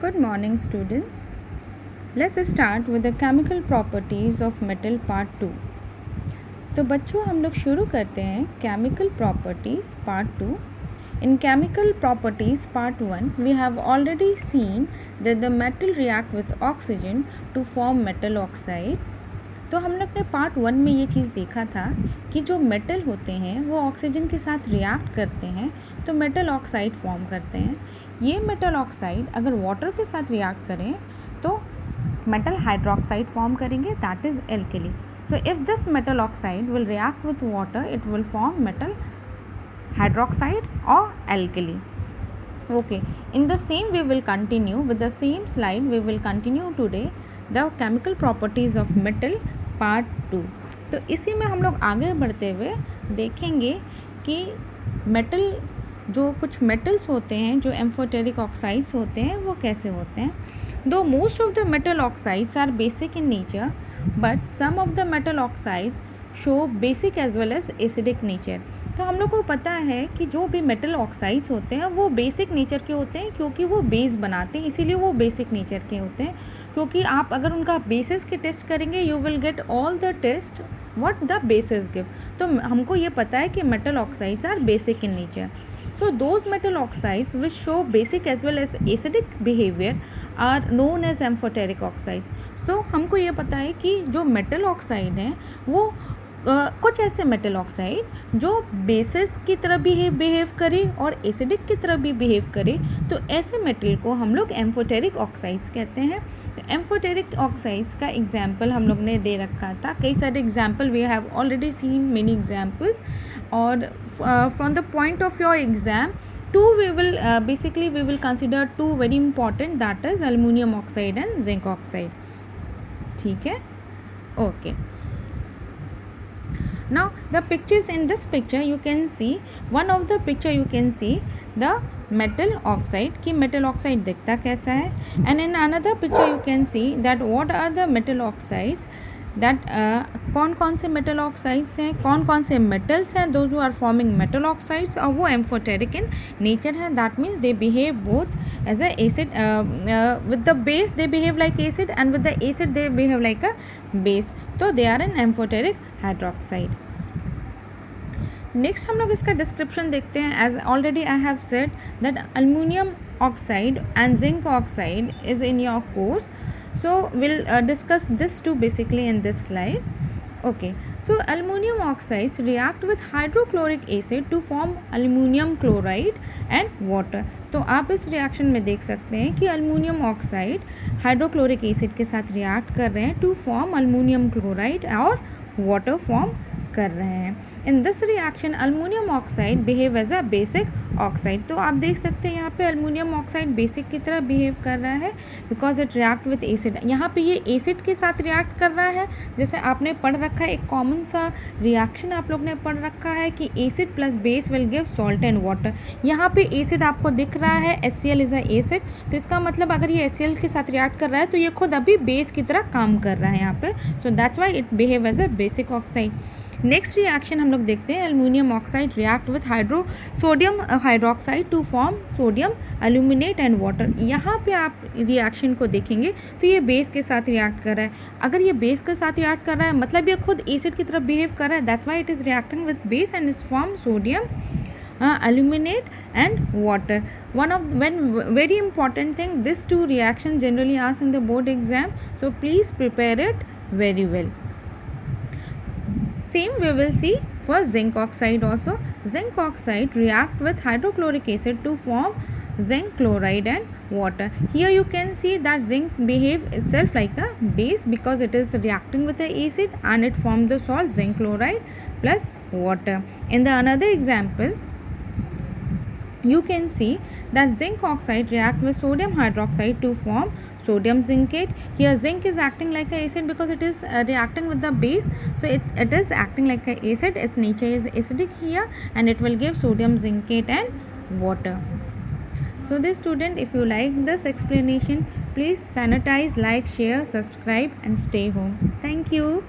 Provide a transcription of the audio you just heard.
Good morning, students. Let's start with the chemical properties of metal part 2. तो बच्चों हम लोग शुरू करते हैं chemical properties part 2. In chemical properties part 1, we have already seen that the metal react with oxygen to form metal oxides. तो हम लोग ने पार्ट 1 में ये चीज़ देखा था कि जो मेटल होते हैं वो ऑक्सीजन के साथ रिएक्ट करते हैं तो मेटल ऑक्साइड फॉर्म करते हैं. ये मेटल ऑक्साइड अगर वाटर के साथ रिएक्ट करें तो मेटल हाइड्रोक्साइड फॉर्म करेंगे, that is alkali. So if this metal oxide will react with water it will form metal hydroxide और alkali. Okay, in the same we will continue with the same slide. We will continue today the chemical properties of metal part 2. तो इसी में हम लोग आगे बढ़ते हुए देखेंगे कि मेटल जो कुछ मेटल्स होते हैं जो एम्फोटेरिक ऑक्साइड्स होते हैं वो कैसे होते हैं. दो most of the metal oxides are basic in nature but some of the metal oxides show basic as well as acidic nature. तो हम लोग को पता है कि जो भी मेटल ऑक्साइड्स होते हैं वो बेसिक नेचर के होते हैं क्योंकि वो बेस बनाते हैं, इसीलिए वो बेसिक नेचर के होते हैं. क्योंकि आप अगर उनका बेसिस के टेस्ट करेंगे you will get all the test what the basis give. तो हमको ये पता है कि metal oxides are basic in nature. So those metal oxides which show basic as well as acidic behavior are known as amphoteric oxides. तो हमको ये पता है कि जो मेटल ऑक्साइड हैं वो कुछ ऐसे मेटल ऑक्साइड जो बेसिस की तरह बिहेव करे और एसिडिक की तरह भी बिहेव करे तो ऐसे मेटल को हम लोग एम्फोटेरिक ऑक्साइड्स कहते हैं. एम्फोटेरिक ऑक्साइड्स का एग्जाम्पल हम लोग ने दे रखा था, कई सारे example we have already seen many examples. और from the point of your exam two we will consider two very important, that is aluminum oxide and zinc oxide. ठीक है, okay. Now the pictures in this picture you can see, one of the picture you can see the metal oxide कि metal oxide दिखता कैसा है, and in another picture you can see that what are the metal oxides that कौन कौन से metal oxides हैं, कौन कौन से metals हैं, those who are forming metal oxides और वो amphoteric in nature है. That means they behave both as a acid with the base they behave like acid and with the acid they behave like a base. तो they are an amphoteric hydroxide. Next हम लोग इसका description देखते हैं. As already I have said that aluminium oxide and zinc oxide is in your course, so will discuss this two basically in this slide. Okay, so aluminium oxides react with hydrochloric acid to form aluminium chloride and water. तो आप इस reaction में देख सकते हैं कि aluminium oxide hydrochloric acid के साथ रिएक्ट कर रहे हैं टू फॉर्म अल्युमिनियम क्लोराइड और वाटर फॉर्म कर रहे हैं. In this reaction aluminium oxide behave as a basic oxide. तो आप देख सकते हैं यहाँ पे अल्युमिनियम ऑक्साइड बेसिक की तरह बिहेव कर रहा है because it react with acid. यहाँ पे ये एसिड के साथ रिएक्ट कर रहा है. जैसे आपने पढ़ रखा है एक कॉमन सा रिएक्शन आप लोग ने पढ़ रखा है कि acid plus base will give salt and water. यहाँ पे एसिड आपको दिख रहा है, HCl इज अ एसिड. तो इसका मतलब अगर ये HCl के साथ रिएक्ट कर रहा है तो ये खुद अभी बेस की तरह काम कर रहा है यहाँ पे. So that's why it behave as a basic oxide. Next reaction हम लोग देखते हैं aluminium oxide react with sodium hydroxide to form sodium aluminate and water. यहाँ पे आप रिएक्शन को देखेंगे तो ये बेस के साथ रिएक्ट कर रहा है. अगर ये बेस के साथ रिएक्ट कर रहा है मतलब ये खुद एसिड की तरह बिहेव कर रहा है. That's why it is reacting with base and is form sodium aluminate and water. One of very important thing, this two reaction generally asked in the board exam, so please prepare it very well. Same we will see for zinc oxide also. Zinc oxide react with hydrochloric acid to form zinc chloride and water. Here you can see that zinc behave itself like a base because it is reacting with the acid and it form the salt zinc chloride plus water. In the another example you can see that zinc oxide react with sodium hydroxide to form sodium zincate. Here zinc is acting like a acid because it is reacting with the base, so it is acting like a acid. Its nature is acidic here and it will give sodium zincate and water. So this student, if you like this explanation, please sanitize, like, share, subscribe and stay home. Thank you.